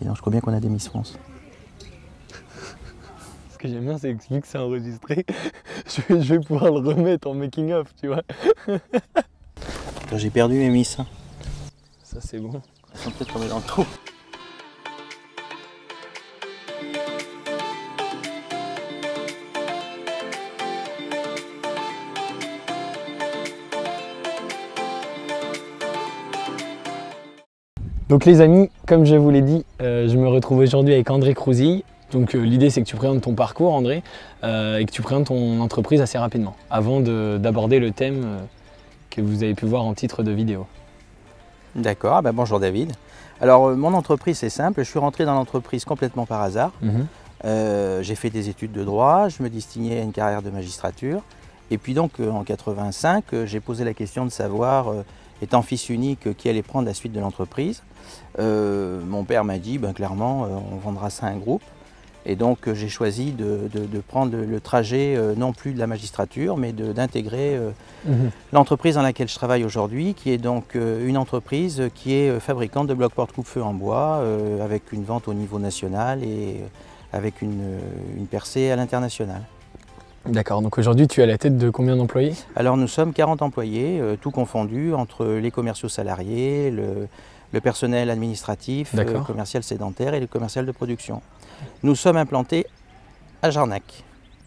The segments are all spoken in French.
Et donc je crois bien qu'on a des Miss France. Ce que j'aime bien, c'est que vu que c'est enregistré, je vais pouvoir le remettre en making of, tu vois. J'ai perdu mes Miss. Ça c'est bon. Elles sont peut-être tombées dans le trou. Donc les amis, comme je vous l'ai dit, je me retrouve aujourd'hui avec André Crouzille. Donc l'idée c'est que tu présentes ton parcours André et que tu présentes ton entreprise assez rapidement avant d'aborder le thème que vous avez pu voir en titre de vidéo. D'accord, bonjour David. Alors mon entreprise c'est simple, je suis rentré dans l'entreprise complètement par hasard. J'ai fait des études de droit, je me destinais à une carrière de magistrature. Et puis donc en 85, j'ai posé la question de savoir, étant fils unique, qui allait prendre la suite de l'entreprise. Mon père m'a dit clairement on vendra ça à un groupe. Et donc j'ai choisi de prendre le trajet non plus de la magistrature, mais d'intégrer l'entreprise dans laquelle je travaille aujourd'hui, qui est donc une entreprise qui est fabricante de blocs porte-coupe-feu en bois, avec une vente au niveau national et avec une percée à l'international. D'accord, donc aujourd'hui tu es à la tête de combien d'employés? Alors nous sommes 40 employés, tout confondu, entre les commerciaux salariés, le personnel administratif, le commercial sédentaire et le commercial de production. Nous sommes implantés à Jarnac.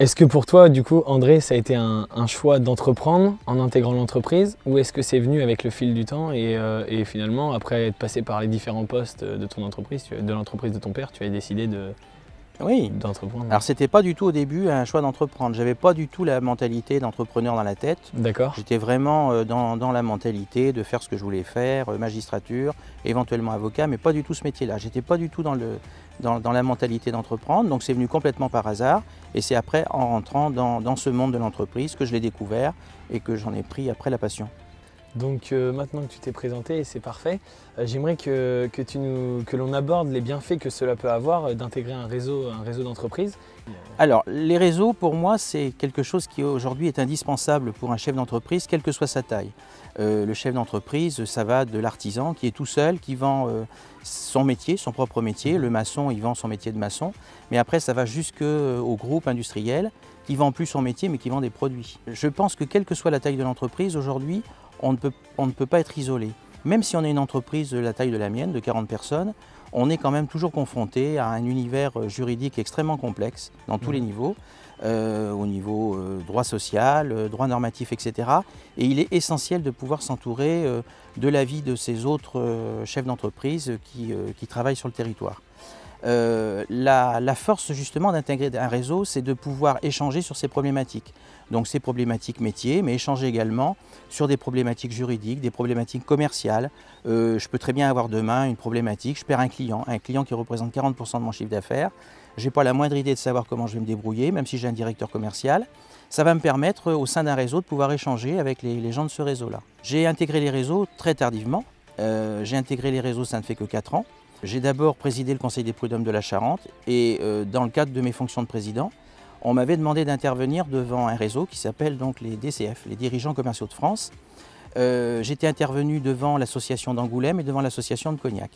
Est-ce que pour toi, du coup, André, ça a été un choix d'entreprendre en intégrant l'entreprise, ou est-ce que c'est venu avec le fil du temps et finalement, après être passé par les différents postes de ton entreprise, de l'entreprise de ton père, tu as décidé d'entreprendre? Alors c'était pas du tout au début un choix d'entreprendre. J'avais pas du tout la mentalité d'entrepreneur dans la tête. D'accord. J'étais vraiment dans la mentalité de faire ce que je voulais faire, magistrature, éventuellement avocat, mais pas du tout ce métier-là. J'étais pas du tout dans la mentalité d'entreprendre, donc c'est venu complètement par hasard. Et c'est après, en rentrant dans ce monde de l'entreprise, que je l'ai découvert et que j'en ai pris après la passion. Donc maintenant que tu t'es présenté, c'est parfait, j'aimerais que l'on aborde les bienfaits que cela peut avoir d'intégrer un réseau d'entreprise. Alors les réseaux pour moi c'est quelque chose qui aujourd'hui est indispensable pour un chef d'entreprise quelle que soit sa taille. Le chef d'entreprise ça va de l'artisan qui est tout seul, qui vend son métier, son propre métier, le maçon il vend son métier de maçon, mais après ça va jusqu'au groupe industriel qui vend plus son métier mais qui vend des produits. Je pense que quelle que soit la taille de l'entreprise aujourd'hui, on ne peut pas être isolé. Même si on est une entreprise de la taille de la mienne, de 40 personnes, on est quand même toujours confronté à un univers juridique extrêmement complexe dans tous les niveaux, au niveau droit social, droit normatif, etc. Et il est essentiel de pouvoir s'entourer de l'avis de ces autres chefs d'entreprise qui travaillent sur le territoire. La force justement d'intégrer un réseau, c'est de pouvoir échanger sur ces problématiques. Donc ces problématiques métiers, mais échanger également sur des problématiques juridiques, des problématiques commerciales. Je peux très bien avoir demain une problématique, je perds un client qui représente 40% de mon chiffre d'affaires. Je n'ai pas la moindre idée de savoir comment je vais me débrouiller, même si j'ai un directeur commercial. Ça va me permettre au sein d'un réseau de pouvoir échanger avec les gens de ce réseau-là. J'ai intégré les réseaux très tardivement. J'ai intégré les réseaux, ça ne fait que 4 ans. J'ai d'abord présidé le Conseil des prud'hommes de la Charente et dans le cadre de mes fonctions de président, on m'avait demandé d'intervenir devant un réseau qui s'appelle donc les DCF, les dirigeants commerciaux de France. J'étais intervenu devant l'association d'Angoulême et devant l'association de Cognac.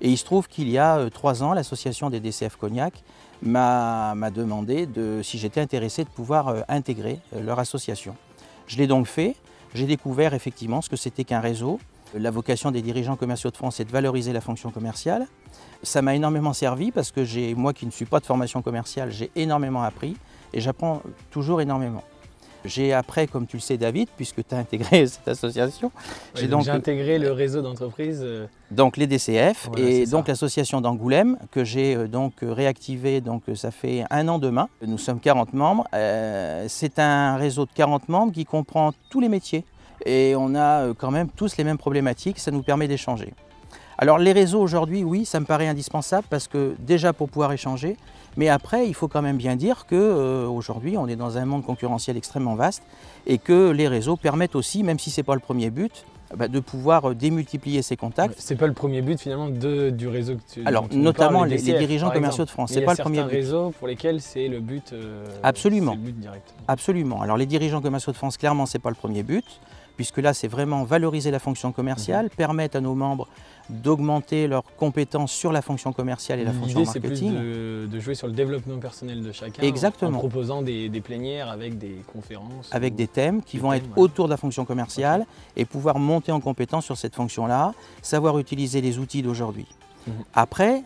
Et il se trouve qu'il y a 3 ans, l'association des DCF Cognac m'a demandé si j'étais intéressé de pouvoir intégrer leur association. Je l'ai donc fait, j'ai découvert effectivement ce que c'était qu'un réseau. La vocation des dirigeants commerciaux de France est de valoriser la fonction commerciale. Ça m'a énormément servi parce que moi qui ne suis pas de formation commerciale, j'ai énormément appris et j'apprends toujours énormément. J'ai après, comme tu le sais David, puisque tu as intégré cette association, j'ai intégré le réseau d'entreprises. Donc les DCF voilà, et donc l'association d'Angoulême que j'ai donc réactivé, donc ça fait 1 an demain. Nous sommes 40 membres. C'est un réseau de 40 membres qui comprend tous les métiers. Et on a quand même tous les mêmes problématiques, ça nous permet d'échanger. Alors les réseaux aujourd'hui, oui, ça me paraît indispensable parce que déjà pour pouvoir échanger, mais après il faut quand même bien dire qu'aujourd'hui on est dans un monde concurrentiel extrêmement vaste et que les réseaux permettent aussi, même si ce n'est pas le premier but, de pouvoir démultiplier ces contacts. C'est pas le premier but finalement du réseau que tu Alors notamment les dirigeants commerciaux de France, c'est pas le premier but. Il y a certains réseaux pour lesquels c'est le but Absolument. le but direct. Absolument. Alors les dirigeants commerciaux de France, clairement c'est pas le premier but. puisque là c'est vraiment valoriser la fonction commerciale, permettre à nos membres d'augmenter leurs compétences sur la fonction commerciale et la fonction marketing. L'idée c'est plus de jouer sur le développement personnel de chacun. Exactement. En proposant des plénières avec des conférences. Avec des thèmes qui vont être autour de la fonction commerciale et pouvoir monter en compétence sur cette fonction-là, savoir utiliser les outils d'aujourd'hui. Après,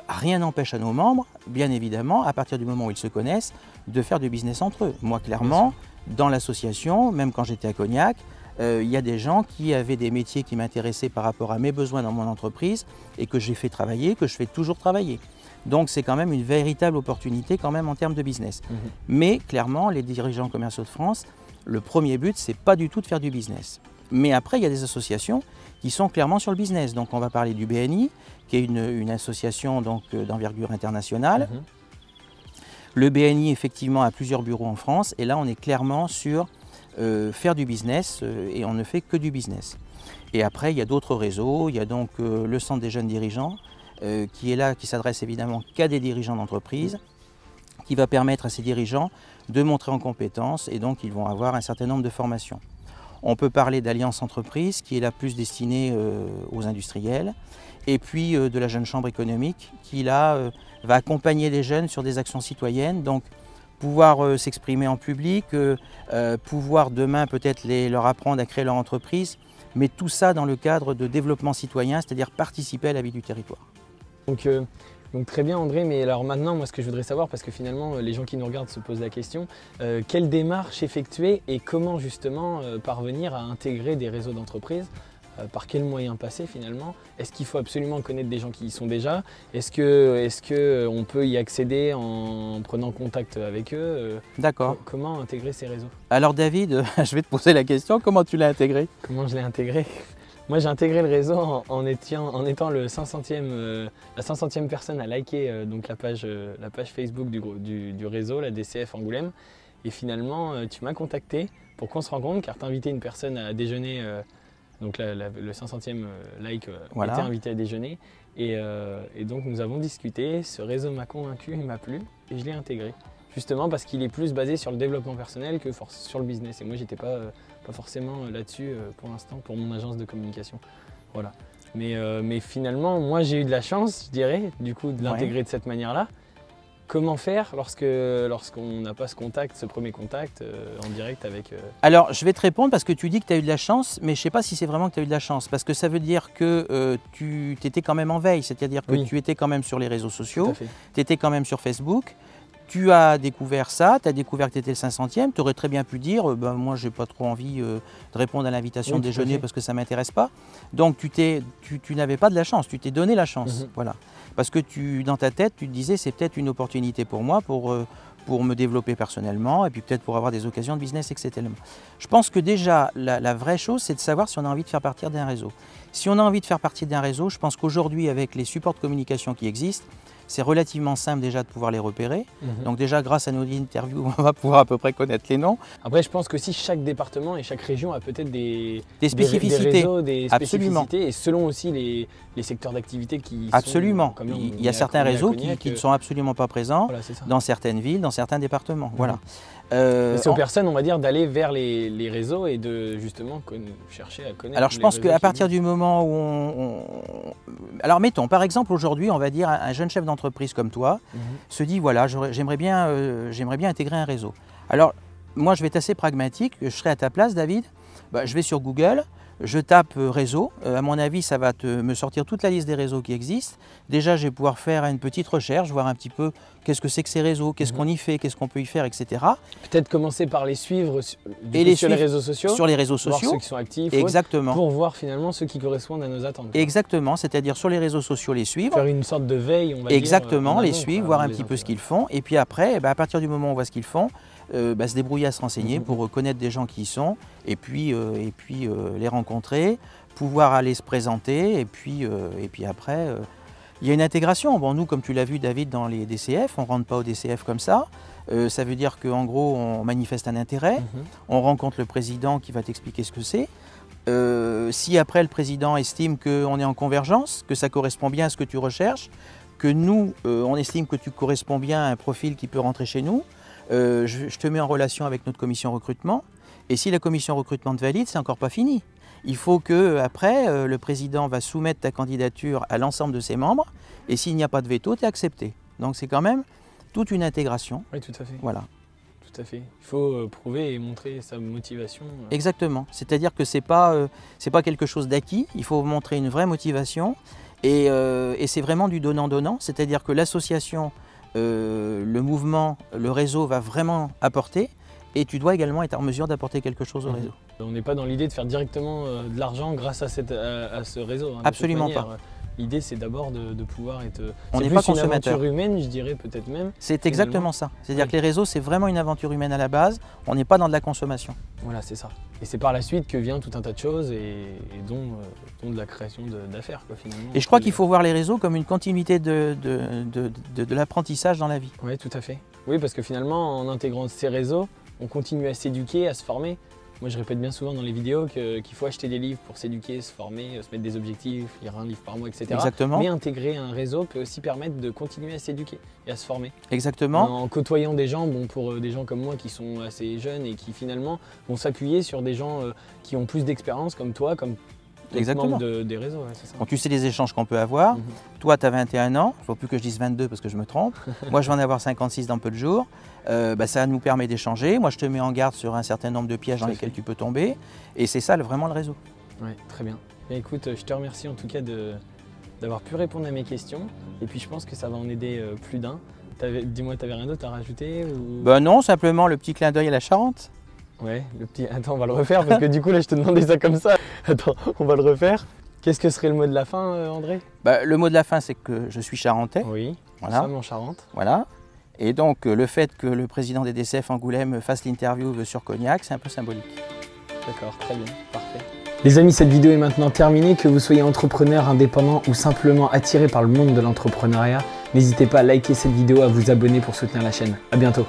rien n'empêche à nos membres, bien évidemment, à partir du moment où ils se connaissent, de faire du business entre eux. Moi, clairement, dans l'association, même quand j'étais à Cognac, il y a des gens qui avaient des métiers qui m'intéressaient par rapport à mes besoins dans mon entreprise et que j'ai fait travailler, que je fais toujours travailler. Donc c'est quand même une véritable opportunité quand même en termes de business. Mais clairement, les dirigeants commerciaux de France, le premier but, c'est pas du tout de faire du business. Mais après, il y a des associations qui sont clairement sur le business. Donc on va parler du BNI, qui est une association d'envergure internationale. Le BNI, effectivement, a plusieurs bureaux en France. Et là, on est clairement sur faire du business et on ne fait que du business. Et après, il y a d'autres réseaux. Il y a donc le Centre des jeunes dirigeants qui est là, qui s'adresse évidemment qu'à des dirigeants d'entreprise, qui va permettre à ces dirigeants de montrer en compétences et donc ils vont avoir un certain nombre de formations. On peut parler d'Alliance Entreprise qui est là plus destinée aux industriels et puis de la Jeune Chambre économique qui là va accompagner les jeunes sur des actions citoyennes, donc pouvoir s'exprimer en public, pouvoir demain peut-être leur apprendre à créer leur entreprise, mais tout ça dans le cadre de développement citoyen, c'est-à-dire participer à la vie du territoire. Donc très bien André, mais alors maintenant moi ce que je voudrais savoir, parce que finalement les gens qui nous regardent se posent la question, quelle démarche effectuer et comment justement parvenir à intégrer des réseaux d'entreprises, par quels moyens passer finalement? Est-ce qu'il faut absolument connaître des gens qui y sont déjà? Est-ce qu'on peut y accéder en prenant contact avec eux? D'accord. Comment intégrer ces réseaux? Alors David, je vais te poser la question, comment tu l'as intégré? Comment je l'ai intégré? Moi j'ai intégré le réseau en étant la 500e personne à liker donc la page Facebook du réseau, la DCF Angoulême. Et finalement tu m'as contacté pour qu'on se rencontre car tu as invité une personne à déjeuner, donc le 500e like voilà. était invité à déjeuner. Et donc nous avons discuté, ce réseau m'a convaincu, il m'a plu et je l'ai intégré. Justement parce qu'il est plus basé sur le développement personnel que sur le business. Et moi j'étais pas forcément là-dessus pour l'instant pour mon agence de communication. Voilà. Mais finalement, moi j'ai eu de la chance, je dirais, du coup de l'intégrer de cette manière-là. Comment faire lorsqu'on n'a pas ce contact, ce premier contact en direct avec… Alors je vais te répondre parce que tu dis que tu as eu de la chance, mais je ne sais pas si c'est vraiment que tu as eu de la chance. Parce que ça veut dire que tu étais quand même en veille, c'est-à-dire que tu étais quand même sur les réseaux sociaux, tu étais quand même sur Facebook. Tu as découvert ça, tu as découvert que tu étais le 500e, tu aurais très bien pu dire moi j'ai pas trop envie de répondre à l'invitation de déjeuner parce que ça ne m'intéresse pas. Donc tu n'avais pas de la chance, tu t'es donné la chance. Voilà. Parce que dans ta tête, tu te disais c'est peut-être une opportunité pour moi pour me développer personnellement et puis peut-être pour avoir des occasions de business, etc. Je pense que déjà la vraie chose c'est de savoir si on a envie de faire partie d'un réseau. Si on a envie de faire partie d'un réseau, je pense qu'aujourd'hui avec les supports de communication qui existent, c'est relativement simple déjà de pouvoir les repérer. Donc déjà, grâce à nos interviews, on va pouvoir à peu près connaître les noms. Après, je pense que si chaque département et chaque région a peut-être des spécificités. Des réseaux, des spécificités, et selon aussi les secteurs d'activité qui absolument. sont… Il y a certains réseaux qui ne sont absolument pas présents dans certaines villes, dans certains départements. Voilà. C'est aux personnes, on va dire, d'aller vers les réseaux et de justement chercher à connaître. Alors je pense qu'à partir du moment où alors mettons, par exemple aujourd'hui, on va dire un jeune chef d'entreprise comme toi se dit voilà, j'aimerais bien intégrer un réseau. Alors moi je vais être assez pragmatique, je serai à ta place David, je vais sur Google, je tape réseau, à mon avis ça va me sortir toute la liste des réseaux qui existent. Déjà je vais pouvoir faire une petite recherche, voir un petit peu qu'est-ce que c'est que ces réseaux, qu'est-ce qu'on y fait, qu'est-ce qu'on peut y faire, etc. Peut-être commencer par les suivre sur les réseaux sociaux. Sur les réseaux sociaux. Voir ceux qui sont actifs. Exactement. Pour voir finalement ceux qui correspondent à nos attentes. Exactement, c'est-à-dire sur les réseaux sociaux les suivre. Faire une sorte de veille, on va dire. Exactement, les suivre, voir un petit peu ce qu'ils font. Et puis après, à partir du moment où on voit ce qu'ils font, se débrouiller à se renseigner pour connaître des gens qui y sont et puis les rencontrer, pouvoir aller se présenter et puis après il y a une intégration. Bon, nous comme tu l'as vu David dans les DCF, on ne rentre pas au DCF comme ça. Ça veut dire qu'en gros on manifeste un intérêt, on rencontre le président qui va t'expliquer ce que c'est. Si après le président estime qu'on est en convergence, que ça correspond bien à ce que tu recherches, que nous on estime que tu corresponds bien à un profil qui peut rentrer chez nous, je te mets en relation avec notre commission recrutement Et si la commission recrutement te valide, c'est encore pas fini. Il faut que après, le président va soumettre ta candidature à l'ensemble de ses membres, et s'il n'y a pas de veto, tu es accepté. Donc c'est quand même toute une intégration. Oui, tout à fait. Voilà. Tout à fait. Il faut prouver et montrer sa motivation. Exactement. C'est-à-dire que c'est pas quelque chose d'acquis. Il faut montrer une vraie motivation. Et c'est vraiment du donnant-donnant. C'est-à-dire que l'association, le mouvement, le réseau va vraiment apporter. Et tu dois également être en mesure d'apporter quelque chose au réseau. On n'est pas dans l'idée de faire directement de l'argent grâce à ce réseau. Hein, absolument pas. L'idée, c'est d'abord de pouvoir être... On n'est pas consommateur. C'est une aventure humaine, je dirais peut-être même. C'est exactement ça. C'est-à-dire que les réseaux, c'est vraiment une aventure humaine à la base. On n'est pas dans de la consommation. Voilà, c'est ça. Et c'est par la suite que vient tout un tas de choses et dont de la création d'affaires, finalement. Et je crois qu'il faut voir les réseaux comme une continuité de l'apprentissage dans la vie. Oui, tout à fait. Oui, parce que finalement, en intégrant ces réseaux, on continue à s'éduquer, à se former. Moi, je répète bien souvent dans les vidéos qu'il faut acheter des livres pour s'éduquer, se former, se mettre des objectifs, lire un livre par mois, etc. Exactement. Mais intégrer un réseau peut aussi permettre de continuer à s'éduquer et à se former. Exactement. En côtoyant des gens, pour des gens comme moi qui sont assez jeunes et qui finalement vont s'appuyer sur des gens qui ont plus d'expérience comme toi, comme exactement des réseaux. Ouais, c'est ça. Donc, tu sais les échanges qu'on peut avoir. Toi, tu as 21 ans, il ne faut plus que je dise 22 parce que je me trompe. Moi, je vais en avoir 56 dans peu de jours. Ça nous permet d'échanger. Moi, je te mets en garde sur un certain nombre de pièges dans lesquels tu peux tomber. Et c'est ça vraiment le réseau. Oui, très bien. Et écoute, je te remercie en tout cas d'avoir pu répondre à mes questions. Et puis, je pense que ça va en aider plus d'un. Dis-moi, tu n'avais rien d'autre à rajouter ou... Non, simplement le petit clin d'œil à la Charente. Ouais, le petit... Attends, on va le refaire parce que du coup, là, je te demandais ça comme ça. Attends, on va le refaire. Qu'est-ce que serait le mot de la fin, André? Le mot de la fin, c'est que je suis charentais. Oui, voilà. Nous sommes en Charente. Voilà. Et donc, le fait que le président des DCF Angoulême fasse l'interview sur Cognac, c'est un peu symbolique. D'accord, très bien, parfait. Les amis, cette vidéo est maintenant terminée. Que vous soyez entrepreneur, indépendant ou simplement attiré par le monde de l'entrepreneuriat, n'hésitez pas à liker cette vidéo, à vous abonner pour soutenir la chaîne. À bientôt.